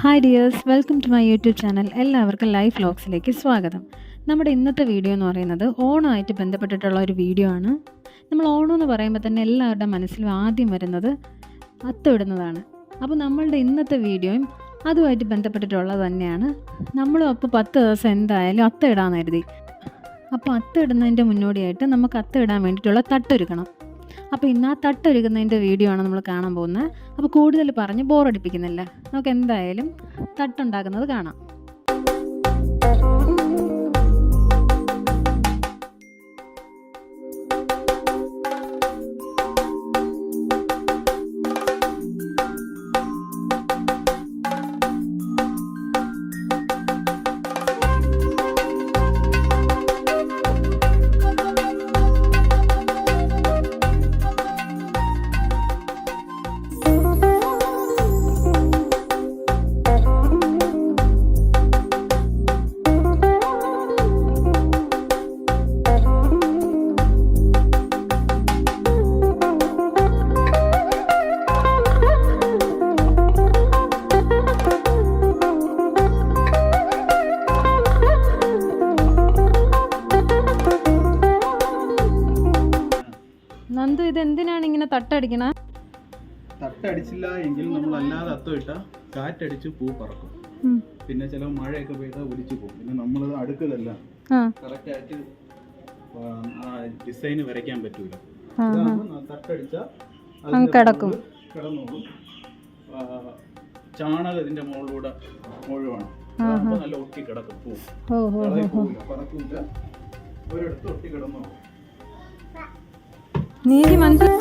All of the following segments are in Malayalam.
Hi dears, welcome to my YouTube channel. എല്ലാവർക്കും ലൈഫ് വ്ലോഗ്സിലേക്ക് സ്വാഗതം. നമ്മുടെ ഇന്നത്തെ വീഡിയോ എന്ന് പറയുന്നത് ഓണമായിട്ട് ബന്ധപ്പെട്ടിട്ടുള്ള ഒരു വീഡിയോ ആണ്. നമ്മൾ ഓണം എന്ന് പറയുമ്പോൾ തന്നെ എല്ലാവരുടെ മനസ്സിലും ആദ്യം വരുന്നത് അത്തമിടുന്നതാണ്. അപ്പോൾ നമ്മളുടെ ഇന്നത്തെ വീഡിയോയും അതുമായിട്ട് ബന്ധപ്പെട്ടിട്ടുള്ളത് തന്നെയാണ്. നമ്മളും അപ്പോൾ 10 ദിവസം എന്തായാലും അത്തമിടാമെന്ന് കരുതി. അപ്പോൾ അത്തമിടുന്നതിൻ്റെ മുന്നോടിയായിട്ട് നമുക്ക് അത്തമിടാൻ വേണ്ടിയിട്ടുള്ള തട്ടൊരുക്കണം. അപ്പോൾ ഇന്ന് ആ തട്ടൊരുക്കുന്നതിൻ്റെ വീഡിയോ ആണ് നമ്മൾ കാണാൻ പോകുന്നത്. അപ്പോൾ കൂടുതൽ പറഞ്ഞ് ബോറടിപ്പിക്കുന്നില്ല, നമുക്ക് എന്തായാലും തട്ടുണ്ടാക്കുന്നത് കാണാം. നന്ദു, ഇത് എന്തിനാണ് ഇങ്ങനെ തട്ടടിക്കണ? തട്ടടിച്ചില്ല എങ്കിൽ നമ്മൾ അല്ലാതെ അത്തമിട്ട കാറ്റടിച്ച് പൂ പറക്കും. പിന്നെ ചില മഴയൊക്കെ പെയ്താൽ ഒലിച്ചു പോകും. പിന്നെ നമ്മളത് അടുക്കലല്ല കറക്റ്റ് ആയിട്ട് ഡിസൈൻ വരയ്ക്കാൻ പറ്റൂല. തട്ടടിച്ചാൽ കിടക്കും, കിടന്നോളും. ചാണകം ഇതിന്റെ മുകളിലൂടെ മുഴുവണം, നല്ല ഒട്ടി കിടക്കും. പൂ പറക്കൂല, ഒരിടത്ത് ഒട്ടി കിടന്നോളും. നീതി മനസ്സിൽ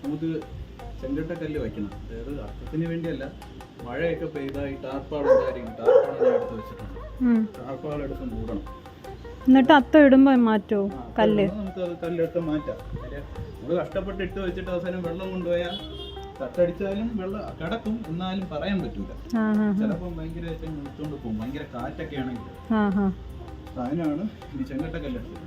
നമുക്ക് ചെങ്കട്ടക്കല്ല് വയ്ക്കണം. അതായത് അത്തത്തിന് വേണ്ടിയല്ല, മഴയൊക്കെ പെയ്താൽ ഈ ടാർപ്പാളും കാര്യങ്ങളും ടാർപ്പാൾ ഞാൻ എടുത്ത് വെച്ചിട്ടുണ്ട്. ടാർപ്പാൾ എടുത്ത് മൂടണം. എന്നിട്ട് അത്തം ഇടുമ്പോൾ മാറ്റോ കല്ല്? നമുക്ക് അത് കല്ലെടുത്ത് മാറ്റാം. നമ്മൾ കഷ്ടപ്പെട്ട് ഇട്ട് വെച്ചിട്ട് അവസാനം വെള്ളം കൊണ്ടുപോയാൽ തട്ടടിച്ചാലും വെള്ളം കിടക്കും, എന്നാലും പറയാൻ പറ്റൂല. ചിലപ്പോൾ ഭയങ്കര എടുത്തോണ്ട് പോകും, ഭയങ്കര കാറ്റൊക്കെ ആണെങ്കിൽ. അതിനാണ് ഈ ചെങ്കട്ടക്കല്ലെടുത്തത്.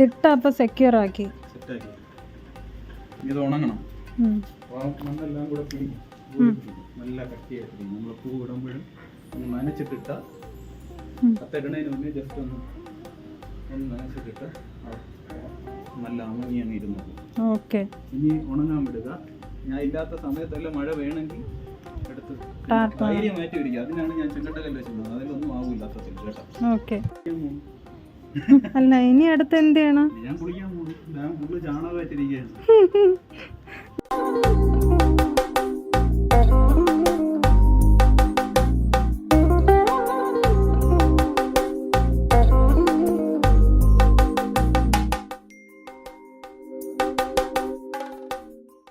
തിട്ട അപ്പോൾ സെക്യൂർ ആക്കി സെറ്റാക്കി. ഇത് ഉണങ്ങണം. മണ്ണെല്ലാം കൂടെ പിടിക്കും, നല്ല കട്ടിയായിട്ട്. നമ്മൾ പൂ ഇടുമ്പോഴും ഒന്ന് നനച്ചിട്ടിട്ട, കത്തിടണതിന് മുന്നേ ജസ്റ്റ് ഒന്ന് നനച്ചിട്ടിട്ട് നല്ല അമങ്ങി അങ്ങ് ഇരുന്നത്. ഓക്കെ, ഇനി ഉണങ്ങാൻ വിടുക. ഞാൻ ഇല്ലാത്ത സമയത്തെല്ലാം മഴ വേണമെങ്കിൽ എടുത്ത് ധൈര്യം മാറ്റി പിടിക്കുക. അതിനാണ് ഞാൻ ചെങ്കട്ടക്കല്ല് വെച്ചിരുന്നത്. അതിലൊന്നും ആവില്ലാത്ത കേട്ടോ. ഓക്കെ. അല്ല, ഇനി അടുത്ത് എന്ത് ചെയ്യണം? ഞാൻ കുളിക്കാൻ പോകും. ഞാൻ ഫുള്ള് ചാണകമായിട്ടിരിക്കുകയാണ്.